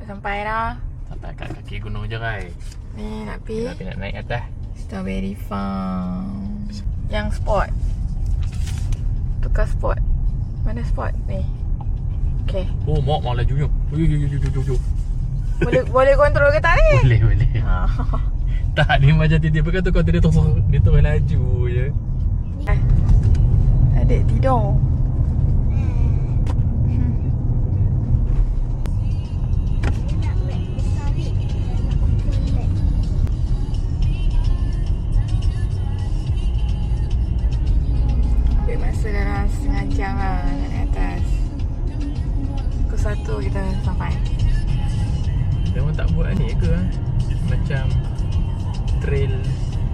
Dah sampai dah. Sampai kat kaki Gunung Jerai. Ni nak pergi Tapi nak naik atas. Strawberry Farm. Yang spot. Tukar spot. Mana spot ni? Okay. Oh, mak lajunya. Yo. Boleh kontrol ke tak ni? Boleh. Tak, ni macam dia berkata kau dia terus laju je. Adik tidur. Ambil masa dalam setengah jam lah nak naik atas. Pukul 1 kita sampai. Memang tak buat ni ke? Macam trail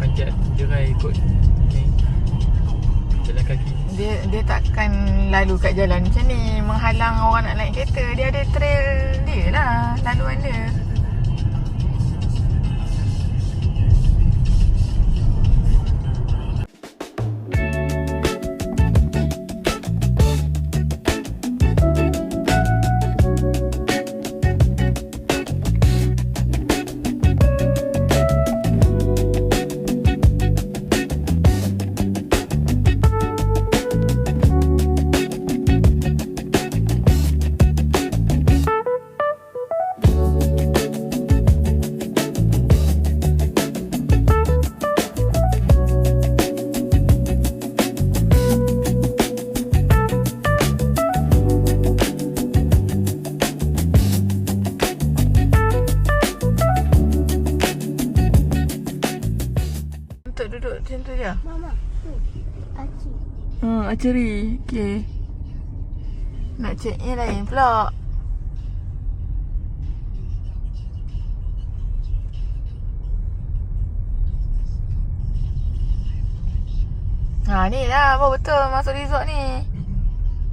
panjat Jerai ikut ni jalan kaki. Dia takkan lalu kat jalan macam ni menghalang orang nak naik kereta. Dia ada trail dia lah, laluan dia. Untuk duduk macam tu je? Mama, Aci. Archery. Okay. Nak check in lain pula. Ni lah apa betul masuk resort ni.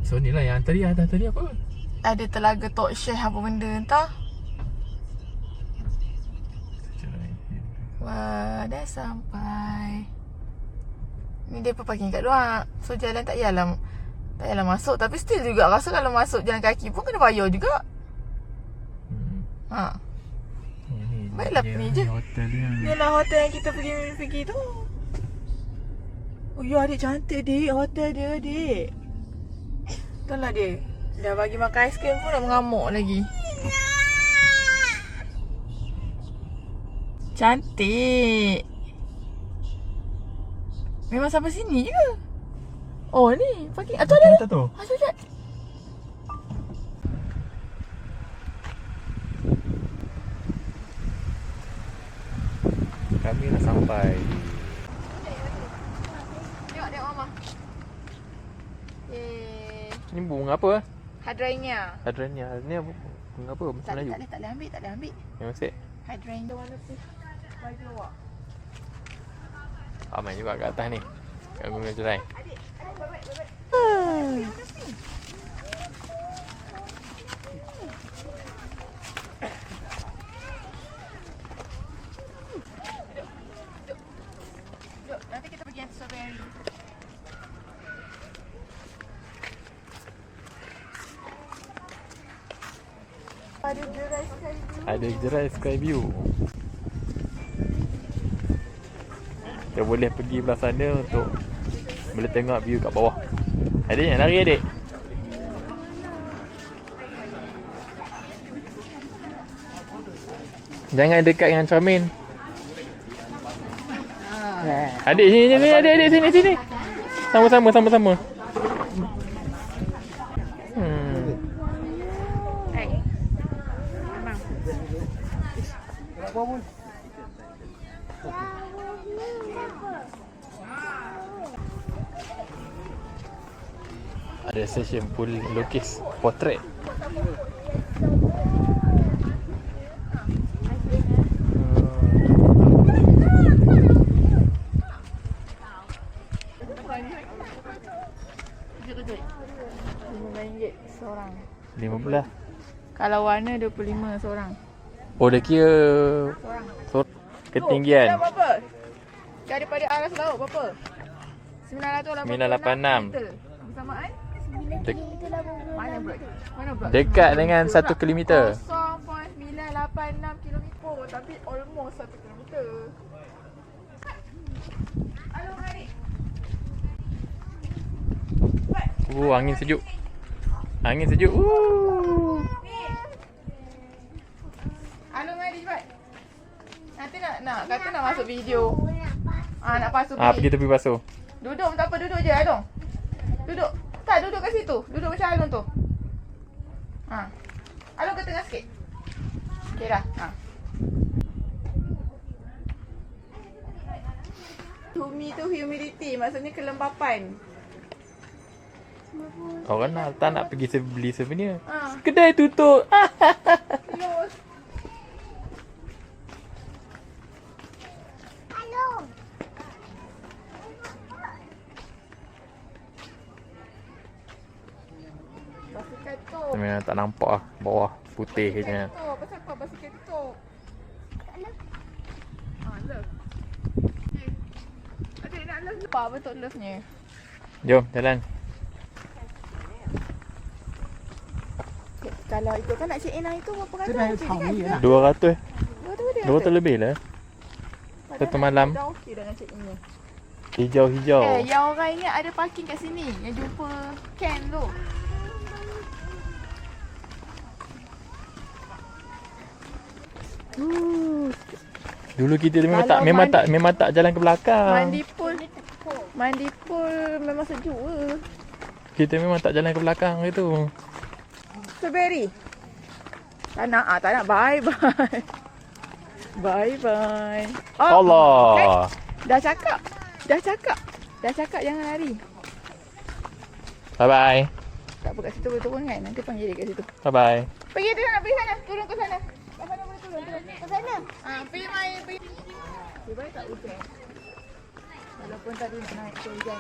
So ni lah yang tadi apa? Ada telaga talk share apa benda entah. Wah, dah sampai. Ni dia parking kat luar. So jalan tak payahlah masuk. Tapi still juga rasa kalau masuk jalan kaki pun kena bayar juga. Baiklah ni je. Hotel dia. Ni lah hotel yang kita pergi tu. Oh ya, adik cantik dik. Hotel dia adik. Betul lah dia. Dah bagi makan aiskrim pun dah mengamuk lagi. Cantik. Memang sampai sini je. Oh ni parking. Tu ada. Tu. Jap. Kami dah sampai. Tengok mama. Ni bunga apa? Hydrangea. Ni bunga apa? Bahasa Melayu. Tak boleh ambil. Yang masih Hydrangea warna tu. Bagi luar. ramai juga kat atas ni. Kat Gunung Jerai. Adik, baik. Nanti kita pergi yang strawberry. Ada Jerai Sky View. Kita boleh pergi belah sana untuk boleh tengok view kat bawah. Adik nak lari adik? Jangan dekat dengan cermin. Adik sini adik sini. Sama-sama. Ada session full lukis portrait. RM5 seorang. 15. Kalau warna 25 seorang. Oh, dia kira Seorang. ketinggian. Dah berapa? Daripada aras laut berapa? 986 meter. Bersamaan? Dek- Mana pula? dekat dengan 1 kilometer. 0.9 km tapi almost 1 km. Halo Adik. Angin sejuk. Angin sejuk. Halo Adik cepat. Nanti nak kata nak masuk video. Nak basuh. Pergi tepi basuh. Duduk tak apa, duduk je Along. Duduk. Tak, duduk kat situ. Duduk macam Along tu. Along ke tengah sikit. Okey dah. Humidity maksudnya kelembapan. Orang nak pergi beli souvenir. Kedai tutup. Close. Basikal tu. Memang tak nampak lah. Bawah putih je. Pasal apa basikal tu? Love. Adik nak love. Apa bentuk love-nya? Jom, jalan. Kalau ikutkan nak check in hari tu berapa kata? 200. 200 lebih lah. Satu malam. Dah okey dah nak check in ni. Hijau-hijau. Yang orang ingat ada parking kat sini. Yang jumpa Ken tu. Dulu kita memang tak jalan ke belakang. Mandi pool memang sejuk ke? Kita memang tak jalan ke belakang gitu. Strawberry. Tak nak, bye. Bye. Allah. Dah cakap jangan lari. Bye-bye. Tak apa kat situ boleh turun kan? Nanti panggil dia kat situ. Bye-bye. Pergi tu nak pergi sana. Turun ke sana. Kat sana boleh turun. Ke sana. Pergi main. Dia baik tak hujan. Walaupun tadi nak naik ke hujan.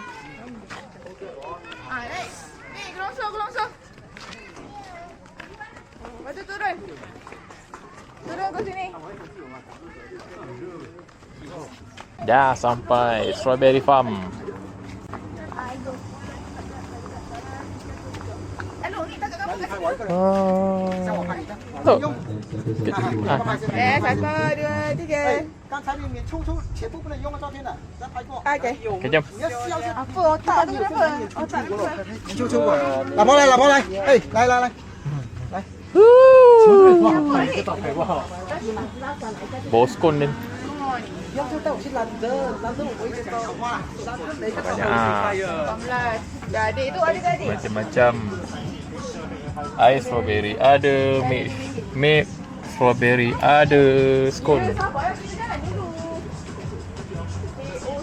Naik. Ni gelongsor. Lepas tu turun. Turun ke sini. Dah sampai Strawberry Farm. Hello, ni tak kat kamu kat situ. Tu. 1, 2, 3. 刚才里面抽全部不能用的照片的，咱拍过。 Okay. Okay, jom. 你要需要先 Apa otak tu kenapa? Otak kenapa? 你抽过来。老婆来，老婆来，哎，来。 Bawa skon ni. 要求带我去兰德我一直到。 Banyak. 18. Adik tu adik-adik. Macam-macam. Ais strawberry ada, milk strawberry ada, skon. Sabar, kita jalan dulu.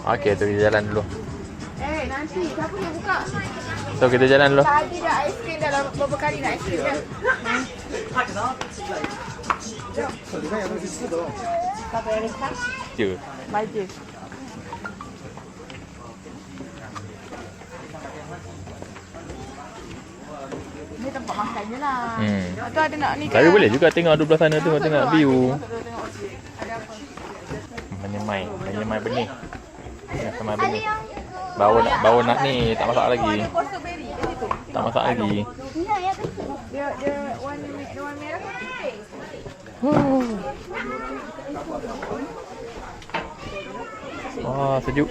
Okey, tu kita jalan dulu. Nanti siapa yang buka? So kita jalan dulu. Tadi dah aiskrim dah berapa kali nak aiskrim dah. 手里面有东西吃的哦。 Je. Baja. Ni tempat makan je lah. Tu ada nak ni kan? Tapi boleh juga tengok duduk sana tu, tengok view. Ada apa? Menyemai benih. Sama benih. Bawa nak ni, tak masak lagi. Ada buah strawberry kat situ. Tak masak lagi. Dia warna merah kan? Wah, sejuk.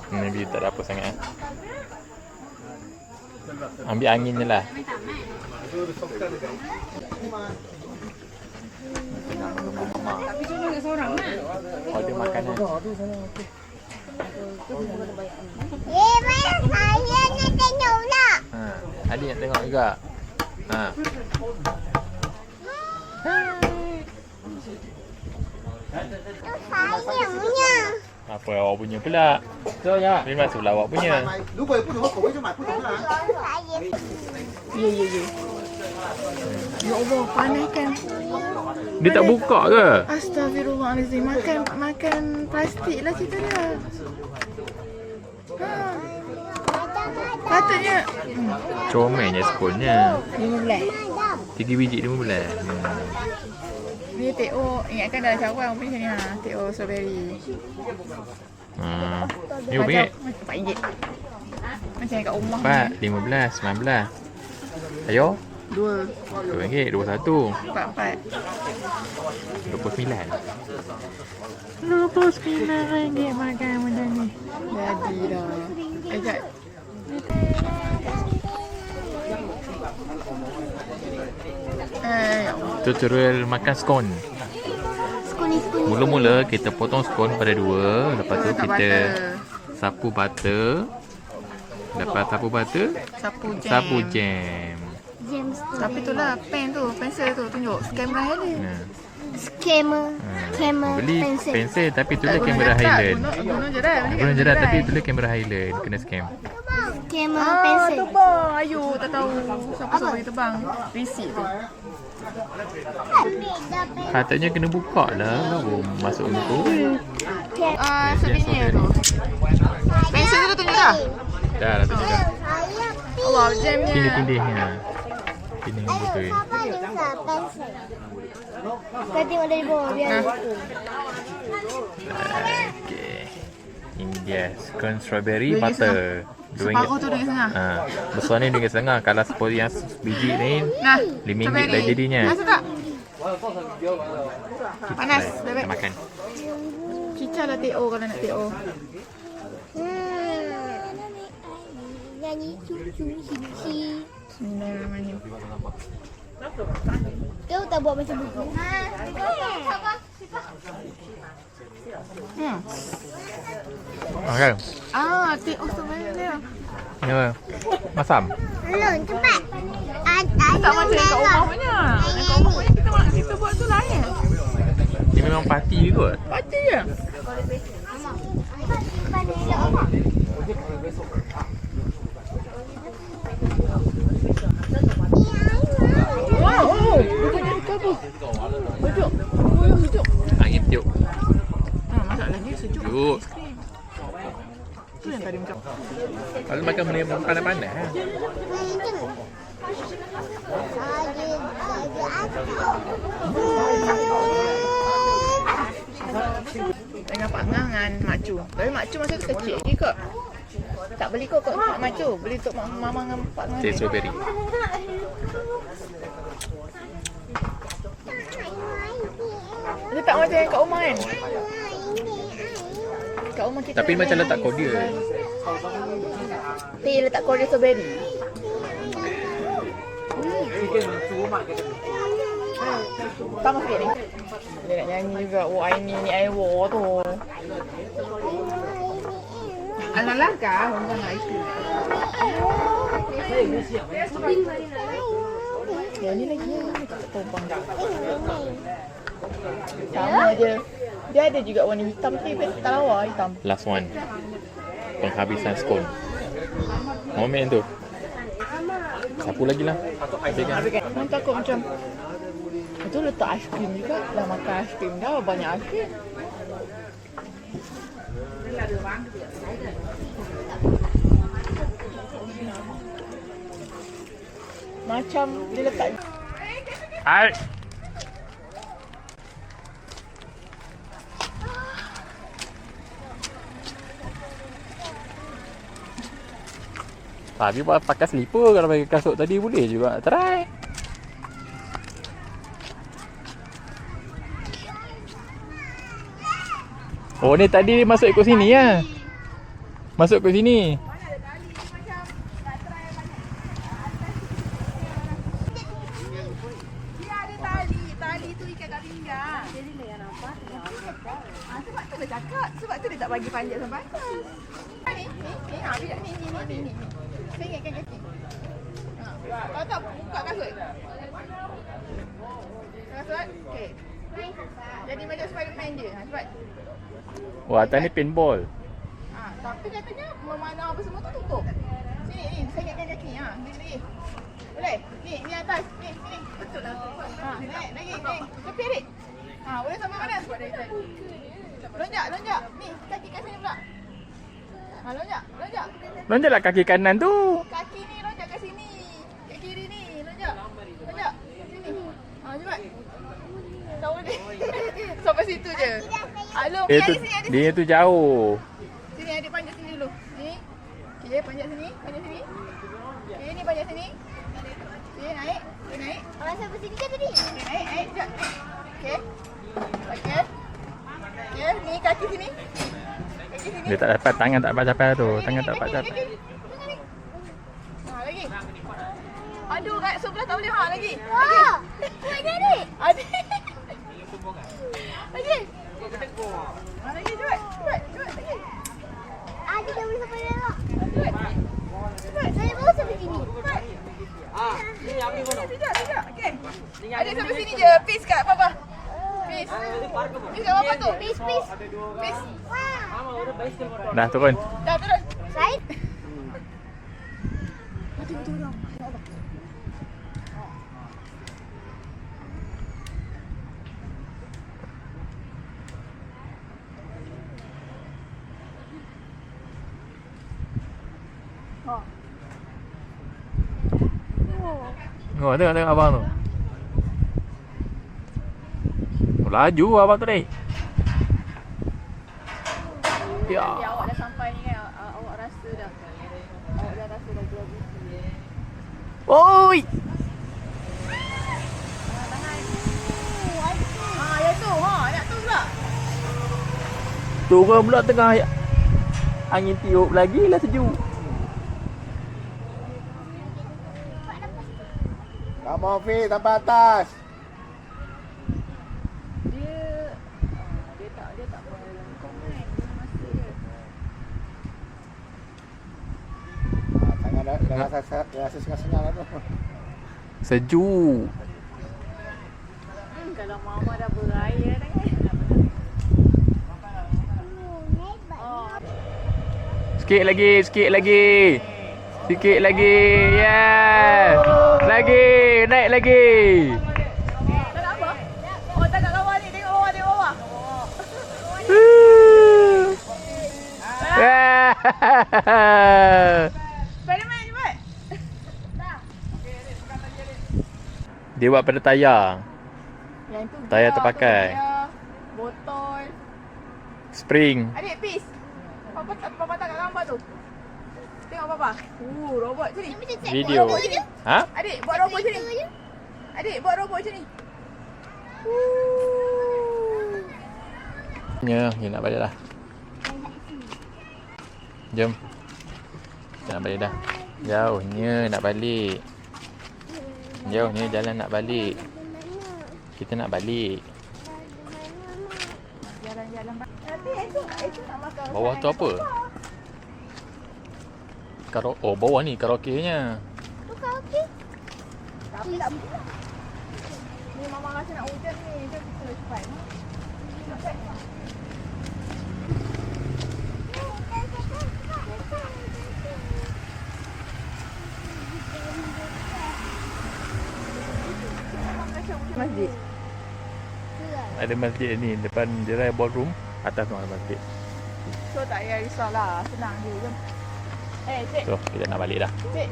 Ni view tak ada apa sangat. Ambil angin je lah. Tapi cuma ada seorang lah. Order makanan. Mana saya nak tengok nak. Adik nak tengok juga. Saya punya. Apa awak punya pula? Memang sebelah awak punya. 如果有不同的口味就买不同的啊。 Saya. Ya. Ya Allah, panas kan? Dia tak buka ke? Astagfirullahalazim. Makan plastik lah kita dia. Patutnya Comelnya skonnya. 15. 3 biji 15. Ni TO, ingatkan dah cawan punya ni lah. TO strawberry. Ni RM1. RM4. Macam kat rumah Pak, 15, 19. Ayo. Dua. RM2, 21. Empat. RM29. RM29 makan benda ni. Jadi dah. Ajak. Tutorial makan scone. Mula-mula kita potong scone pada 2. Lepas tu kita sapu butter. Lepas sapu butter, sapu jam. Tapi tu lah pen tu, pensel tu tunjuk kamera Highland. Beli pensel tapi tulis kamera Highland. Guna je dah. Guna jerat tapi tulis kamera Highland. Kena scam. Pensel. Tebang. Ayu tak tahu siapa bagi tebang. Receipt tu. Katanya kena buka lah baru masuk tu. Souvenir tu. Pensel tu tunjuk dah. Dah tunjuk dah. Allah, jamnya. Tindih-tindihnya. Tindih betul. Apa dia usah pensel? Kau tengok dari bawah biar Okay. Ini dia scone strawberry butter. Separuh tu RM2.5. Besar ni RM2.5. Kalau seperti yang biji ni Nah, RM5 dah jadinya. Panas tak? Panas, Kita makan. Cicah lah TO kalau nak TO. nyanyi cucu sisi. Bismillahirrahmanirrahim. Kau tak buat macam buku. Okay. TO sebenarnya dia. Ya. Masam. Belum, cepat. Tak macam kat rumah punya. Kat rumah punya kita buat tu lain. Dia memang parti juga. Parti je. Wow, bukan apa? Sejuk. Oh, sejuk. Angin tiup. Masalahnya sejuk. Sejuk. Tu yang tadi macam. Kalau makan benda yang panas-panas. Dengan pangangan makcu. Tapi makcu masa tu kecil lagi kot. Tak beli kot makcu. Beli untuk mama dengan pangangan. Cake strawberry. Dia tak macam yang kat rumah kan? Kat rumah kita. Tapi macam letak cordial. Tapi letak cordial strawberry. Tambah sikit ni. Dia nak nyanyi juga. Oh, ni air war tu. Alah kah? Orang nak isu. Ya, ni lagi. Tak tahu bang. Sama je. Dia ada juga warna hitam tapi tak lawa hitam. Last one. Penghabisan scone. Moment tu. Sapu lagi lah. Orang takut macam itu letak aiskrim juga. Dah makan aiskrim dah. Banyak aiskrim. Macam dia letak. Hai. Tapi pakai slipper kalau pakai kasut tadi boleh juga. Try. Oh ni tadi masuk ikut sini ya. Masuk ikut sini. Dia ada tali tu ikat kat pinggang. Jadi dia yang nampak. Sebab tu dia cakap, sebab tu dia tak bagi panjat sampai atas. Ni, biar ni. Saya ingatkan kaki. Kalau tak buka kasut. Kasut, okey. Jadi macam Spiderman je. Cepat. Wah, atas ni paintball. Tapi katanya memanah apa semua tu tutup. Sini, saya ingatkan kaki. Lagi. Boleh? Ni atas. Ni. Betul lah. Naik lagi. Tepi adik. Boleh sampai mana? Lonjak. Ni, kaki kat sini pula. Lonjak. Lonjaklah kaki kanan tu. Kaki ni lonjak kat sini. Kat kiri ni, lonjak. Sini. Cepat. Tak boleh. Sampai situ je. Alung, Tu, dia tu jauh. Sini adik panjat sini dulu. Ni. Okey, panjat sini. Okey, ni panjat sini. Okey, naik. Okey, naik. Orang sampai sini kan tadi? Okey, naik. Sekejap. Okey. Okey. Okey, ni kaki sini. Kaki sini. Dia tak dapat, tangan tak dapat capai tu. Tangan tak dapat capai. Ha, lagi. Aduh, kat sebelah tak boleh. Ha, lagi. Wah! Kuat ke adik? Adik. Lagi. Ha, lagi, cepat. Lagi. Adik dah boleh sampai dah tak? Cepat. Saya baru sampai sini. Sekejap. Okey. Adik sampai sini je. Peace kat Papa. Peace. Peace kat Papa tu. Peace. Peace. Wah! Dah turun. Dah, turun. Said? Oh, tengok abang tu. Oh, laju abang tu ni. Ya. Awak dah sampai ni kan. Awak rasa dah. Awak dah rasa dah gelap. Oi. Tahan. Yang tu. Nak tu pula. Turun pula tengah angin tiup lagi lah sejuk. Come on, Fi, sampai atas. Dia tak melengkung kan. Dia masa dia. Tangan dah rasa sengal-sengal lah tu. Sejuk. Kalau mama dah berair dah kan. Sikit lagi. Yeah. Naik lagi. Tak nak apa? Oh, tak kat bawah ni. Tengok bawah. Spiderman cepat. Dia buat pada tayar. Yang tu Tayar gear, terpakai. gear, botol. Spring. Adik, peace. Papa tak kat gambar tu. Tengok Papa. Robot macam ni. Video. Ha? Adik, buat robot macam ni. Adik, buat robot macam ni. Ya, nak balik dah. Jom. Kita nak balik dah. Jauhnya nak balik. Jauhnya jalan nak balik. Kita nak balik. Jalan-jalan. Nanti esok nak makan. Bawah tu apa? Oh, bawah ni karaoke-nya. Tu kau okey? Tapi tak boleh. Ni mama rasa nak hujan ni. Jom kita cepat. Masjid. Ada masjid ni depan Jerai Ballroom. Atas tu ada masjid. So tak payah risaulah. Senang je. Jom. Cik. So, kita nak balik dah. Cik.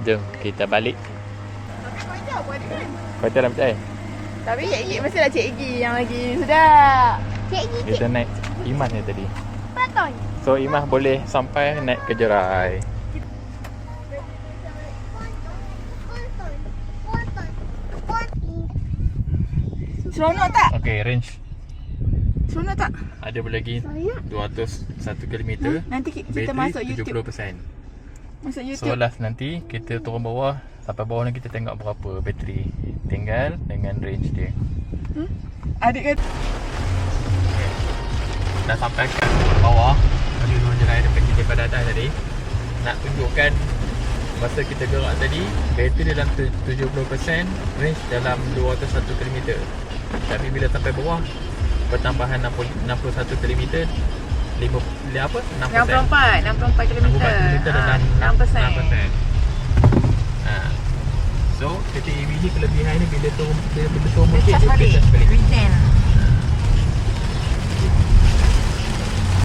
Jom, kita balik. Tapi kau jauh buat dia kan? Kau tak nak percaya? Tapi Cik Igi, mestilah Cik Igi yang lagi sedap. Cik Gigi. Kita naik Imas ni tadi. Paton. So, Imas boleh sampai naik ke Jerai. Seronok tak? Okay, range. Seronok tak? Ada lagi 201 km. Nanti kita masuk YouTube. 70%. Masuk So YouTube. last nanti kita turun bawah. Sampai bawah ni kita tengok berapa bateri tinggal dengan range dia. Adik kata Dah sampai kat bawah. Tadi turun Jerai depan kita pada atas tadi. Nak tunjukkan masa kita gerak tadi, bateri dalam 70%, range dalam 201 km. Tapi bila sampai bawah, pertambahan 61 km, 64 km. 64 km dalam 6%. So, kereta EV ni kelebihan ni bila turun bukit dia boleh charge balik. Return.